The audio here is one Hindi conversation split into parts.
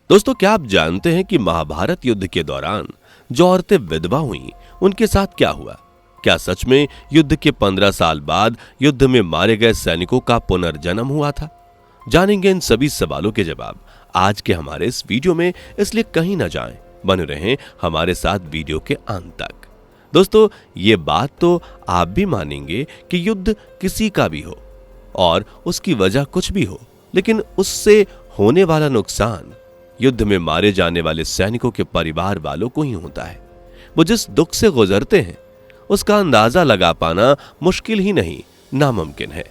दोस्तों, क्या आप जानते हैं कि महाभारत युद्ध के दौरान जो औरतें विधवा हुईं, उनके साथ क्या हुआ? क्या सच में युद्ध के 15 साल बाद युद्ध में मारे गए सैनिकों का पुनर्जन्म हुआ था? जानेंगे इन सभी सवालों के जवाब आज के हमारे इस वीडियो में, इसलिए कहीं ना जाएं, बने रहें हमारे साथ वीडियो के अंत तक। दोस्तों, ये बात तो आप भी मानेंगे कि युद्ध किसी का भी हो और उसकी वजह कुछ भी हो, लेकिन उससे होने वाला नुकसान युद्ध में मारे जाने वाले सैनिकों के परिवार वालों को ही होता है। वो जिस दुख से गुजरते हैं उसका अंदाजा लगा पाना मुश्किल ही नहीं, नामुमकिन है।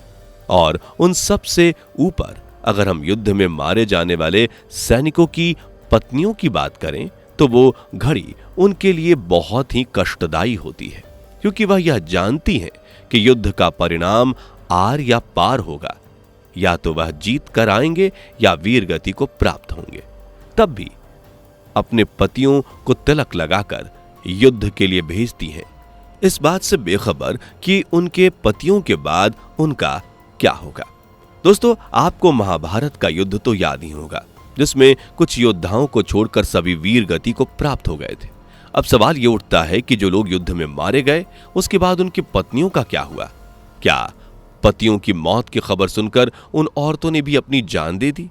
और उन सब से ऊपर अगर हम युद्ध में मारे जाने वाले सैनिकों की पत्नियों की बात करें तो वो घड़ी उनके लिए बहुत ही कष्टदायी होती है, क्योंकि वह यह जानती हैं कि युद्ध का परिणाम आर या पार होगा, या तो वह जीत कर आएंगे या वीर गति को प्राप्त होंगे। तब भी अपने पतियों को तिलक लगाकर युद्ध के लिए भेजती हैं, इस बात से बेखबर कि उनके पतियों के बाद उनका क्या होगा। दोस्तों, आपको महाभारत का युद्ध तो याद ही होगा, जिसमें कुछ योद्धाओं को छोड़कर सभी वीर गति को प्राप्त हो गए थे। अब सवाल यह उठता है कि जो लोग युद्ध में मारे गए, उसके बाद उनकी पत्नियों का क्या हुआ? क्या पतियों की मौत की खबर सुनकर उन औरतों ने भी अपनी जान दे दी?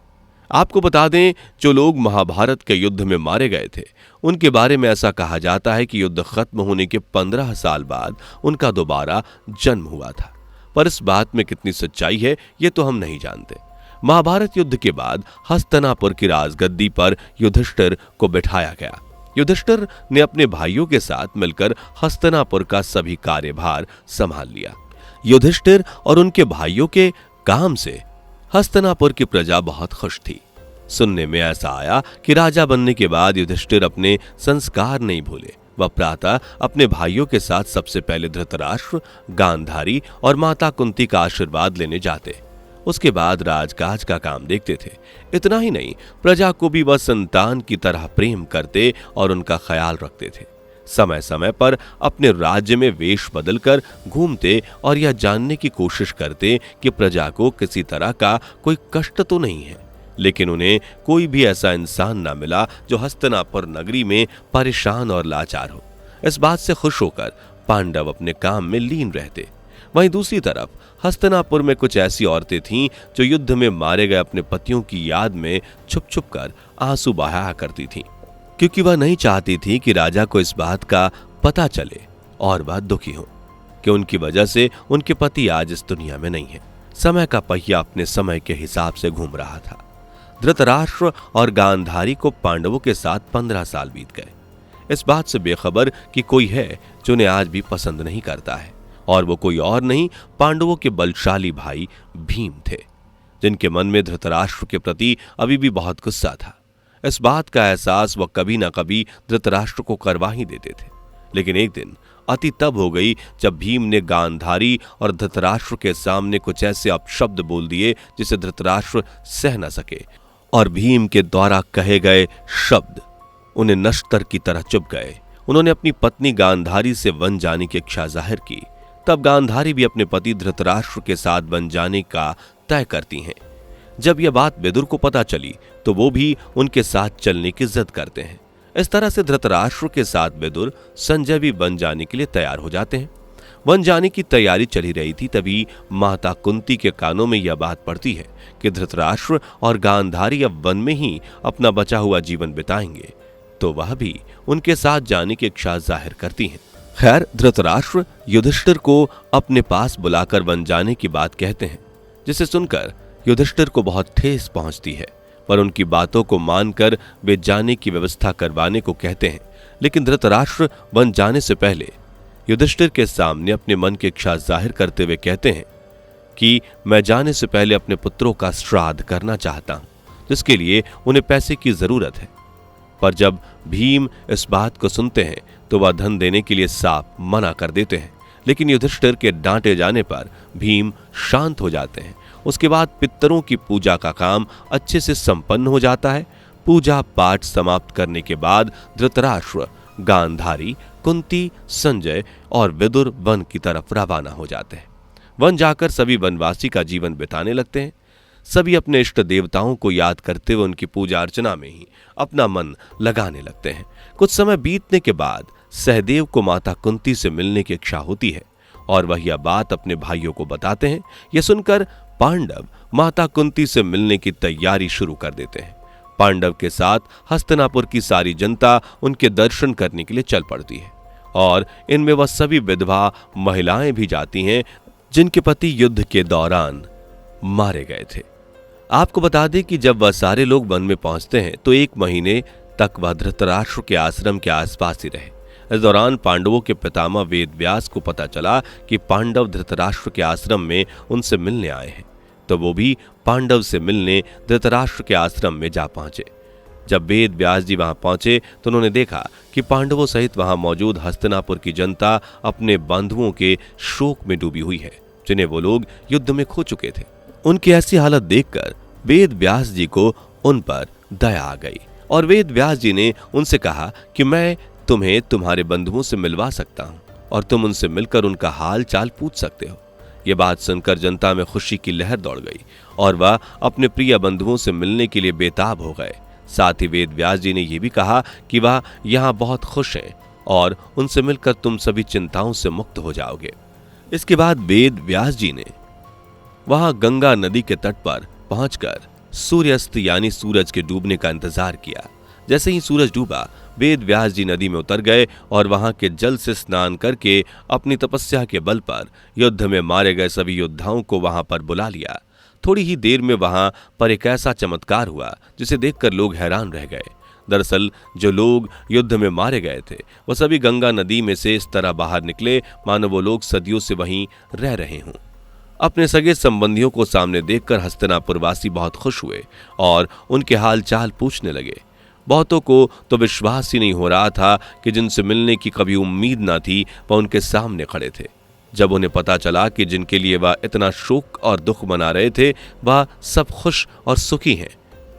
आपको बता दें, जो लोग महाभारत के युद्ध में मारे गए थे, उनके बारे में ऐसा कहा जाता है कि युद्ध खत्म होने के 15 साल बाद उनका दोबारा जन्म हुआ था। पर इस बात में कितनी सच्चाई है, ये तो हम नहीं जानते। महाभारत युद्ध के बाद हस्तिनापुर की राजगद्दी पर युधिष्ठिर को बिठाया गया। युधिष्ठिर ने अपने भाइयों के साथ मिलकर हस्तिनापुर का सभी कार्यभार संभाल लिया। युधिष्ठिर और उनके भाइयों के काम से हस्तिनापुर की प्रजा बहुत खुश थी। सुनने में ऐसा आया कि राजा बनने के बाद युधिष्ठिर अपने संस्कार नहीं भूले। वह प्रातः अपने भाइयों के साथ सबसे पहले धृतराष्ट्र, गांधारी और माता कुंती का आशीर्वाद लेने जाते। उसके बाद राजकाज का काम देखते थे। इतना ही नहीं, प्रजा को भी वह संतान की तरह प्रेम करते और उनका ख्याल रखते थे। समय समय पर अपने राज्य में वेश बदलकर घूमते और यह जानने की कोशिश करते कि प्रजा को किसी तरह का कोई कष्ट तो नहीं है। लेकिन उन्हें कोई भी ऐसा इंसान ना मिला जो हस्तिनापुर नगरी में परेशान और लाचार हो। इस बात से खुश होकर पांडव अपने काम में लीन रहते। वहीं दूसरी तरफ हस्तिनापुर में कुछ ऐसी औरतें थीं जो युद्ध में मारे गए अपने पतियों की याद में छुप छुप कर आंसू बहाया करती थीं, क्योंकि वह नहीं चाहती थी कि राजा को इस बात का पता चले और वह दुखी हो कि उनकी वजह से उनके पति आज इस दुनिया में नहीं है। समय का पहिया अपने समय के हिसाब से घूम रहा था। धृतराष्ट्र और गांधारी को पांडवों के साथ 15 साल बीत गए, इस बात से बेखबर कि कोई है जो उन्हें आज भी पसंद नहीं करता है, और वो कोई और नहीं, पांडवों के बलशाली भाई भीम थे, जिनके मन में धृतराष्ट्र के प्रति अभी भी बहुत गुस्सा था। इस बात का एहसास वह कभी ना कभी धृतराष्ट्र को करवा ही देते थे। लेकिन एक दिन अति तब हो गई जब भीम ने गांधारी और धृतराष्ट्र के सामने कुछ ऐसे अपशब्द बोल दिए जिसे धृतराष्ट्र सह न सके, और भीम के द्वारा कहे गए शब्द उन्हें नश्तर की तरह चुभ गए। उन्होंने अपनी पत्नी गांधारी से वन जाने की इच्छा जाहिर की। तब गांधारी भी अपने पति धृतराष्ट्र के साथ वन जाने का तय करती हैं। जब यह बात विदुर को पता चली तो वो भी उनके साथ चलने की जिद करते हैं। इस तरह से धृतराष्ट्र के साथ विदुर, संजय भी वन जाने के लिए तैयार हो जाते हैं। वन जाने की तैयारी चली रही थी, तभी माता कुंती के कानों में यह बात पड़ती है कि धृतराष्ट्र और गांधारी अब वन में ही अपना बचा हुआ जीवन बिताएंगे, तो वह भी उनके साथ जाने की इच्छा जाहिर करती हैं। खैर, धृतराष्ट्र युधिष्ठिर को अपने पास बुलाकर वन जाने की बात कहते हैं, जिसे सुनकर युधिष्ठिर को बहुत ठेस पहुंचती है, पर उनकी बातों को मानकर वे जाने की व्यवस्था करवाने को कहते हैं। लेकिन धृतराष्ट्र वन जाने से पहले युधिष्ठिर के सामने अपने मन की इच्छा जाहिर करते हुए कहते हैं कि मैं जाने से पहले अपने पुत्रों का श्राद्ध करना चाहता हूं, जिसके लिए उन्हें पैसे की जरूरत है। पर जब भीम इस बात को सुनते हैं तो वह धन देने के लिए साफ मना कर देते हैं। लेकिन युधिष्ठिर के डांटे जाने पर भीम शांत हो जाते हैं। उसके बाद पितरों की पूजा का काम अच्छे से संपन्न हो जाता है। पूजा पाठ समाप्त करने के बाद धृतराष्ट्र, गांधारी, कुंती, संजय और विदुर वन की तरफ रवाना हो जाते हैं। वन जाकर सभी वनवासी का जीवन बिताने लगते हैं। सभी अपने इष्ट देवताओं को याद करते हुए उनकी पूजा अर्चना में ही अपना मन लगाने लगते हैं। कुछ समय बीतने के बाद सहदेव को माता कुंती से मिलने की इच्छा होती है और वह यह बात अपने भाइयों को बताते हैं। यह सुनकर पांडव माता कुंती से मिलने की तैयारी शुरू कर देते हैं। पांडव के साथ हस्तिनापुर की सारी जनता उनके दर्शन करने के लिए चल पड़ती है और इनमें वह सभी विधवा महिलाएं भी जाती हैं जिनके पति युद्ध के दौरान मारे गए थे। आपको बता दें कि जब वह सारे लोग वन में पहुंचते हैं तो 1 महीने तक वह धृतराष्ट्र के आश्रम के आसपास ही रहे। इस दौरान पांडवों के पितामह वेदव्यास को पता चला कि पांडव धृतराष्ट्र के आश्रम में उनसे मिलने आए हैं, तो वो भी पांडव से मिलने धृतराष्ट्र के आश्रम में जा पहुंचे। जब वेद व्यास जी वहां पहुंचे तो उन्होंने देखा कि पांडवों सहित वहां मौजूद हस्तिनापुर की जनता अपने बंधुओं के शोक में डूबी हुई है, जिन्हें वो लोग युद्ध में खो चुके थे। उनकी ऐसी हालत देखकर वेद व्यास जी को उन पर दया आ गई और वेद व्यास जी ने उनसे कहा कि मैं तुम्हें तुम्हारे बंधुओं से मिलवा सकता हूं और तुम उनसे मिलकर उनका हाल चाल पूछ सकते हो। यह बात सुनकर जनता में खुशी की लहर दौड़ गई और वह अपने प्रिय बंधुओं से मिलने के लिए बेताब हो गए। साथ ही वेद व्यास जी ने यह भी कहा कि वह यहाँ बहुत खुश हैं और उनसे मिलकर तुम सभी चिंताओं से मुक्त हो जाओगे। इसके बाद वेद व्यास जी ने वहां गंगा नदी के तट पर पहुंचकर सूर्यास्त यानी सूरज के डूबने का इंतजार किया। जैसे ही सूरज डूबा वेद व्यास जी नदी में उतर गए और वहां के जल से स्नान करके अपनी तपस्या के बल पर युद्ध में मारे गए सभी योद्धाओं को वहां पर बुला लिया। थोड़ी ही देर में वहां पर एक ऐसा चमत्कार हुआ जिसे देखकर लोग हैरान रह गए। दरअसल जो लोग युद्ध में मारे गए थे वो सभी गंगा नदी में से इस तरह बाहर निकले मानो वो लोग सदियों से वहीं रह रहे हों। अपने सगे संबंधियों को सामने देखकर हस्तिनापुर वासी बहुत खुश हुए और उनके हाल चाल पूछने लगे। बहुतों को तो विश्वास ही नहीं हो रहा था कि जिनसे मिलने की कभी उम्मीद ना थी वह उनके सामने खड़े थे। जब उन्हें पता चला कि जिनके लिए वह इतना शोक और दुख मना रहे थे वह सब खुश और सुखी हैं,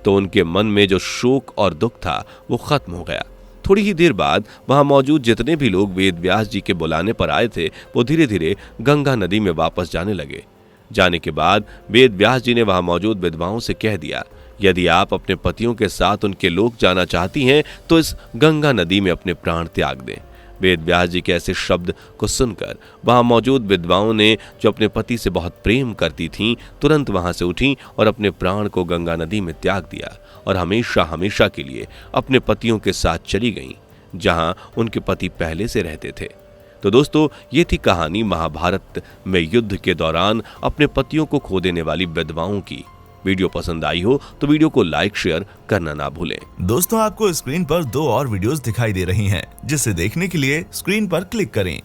तो उनके मन में जो शोक और दुख था वो खत्म हो गया। थोड़ी ही देर बाद वहां मौजूद जितने भी लोग वेद व्यास जी के बुलाने पर आए थे वो धीरे धीरे गंगा नदी में वापस जाने लगे। जाने के बाद वेद व्यास जी ने वहां मौजूद विधवाओं से कह दिया, यदि आप अपने पतियों के साथ उनके लोक जाना चाहती हैं तो इस गंगा नदी में अपने प्राण त्याग दें। वेद व्यास जी के ऐसे शब्द को सुनकर वहां मौजूद विधवाओं ने, जो अपने पति से बहुत प्रेम करती थीं, तुरंत वहां से उठी और अपने प्राण को गंगा नदी में त्याग दिया और हमेशा हमेशा के लिए अपने पतियों के साथ चली गईं, जहां उनके पति पहले से रहते थे। तो दोस्तों, ये थी कहानी महाभारत में युद्ध के दौरान अपने पतियों को खो देने वाली विधवाओं की। वीडियो पसंद आई हो तो वीडियो को लाइक शेयर करना ना भूलें। दोस्तों, आपको स्क्रीन पर 2 और वीडियोस दिखाई दे रही हैं, जिसे देखने के लिए स्क्रीन पर क्लिक करें।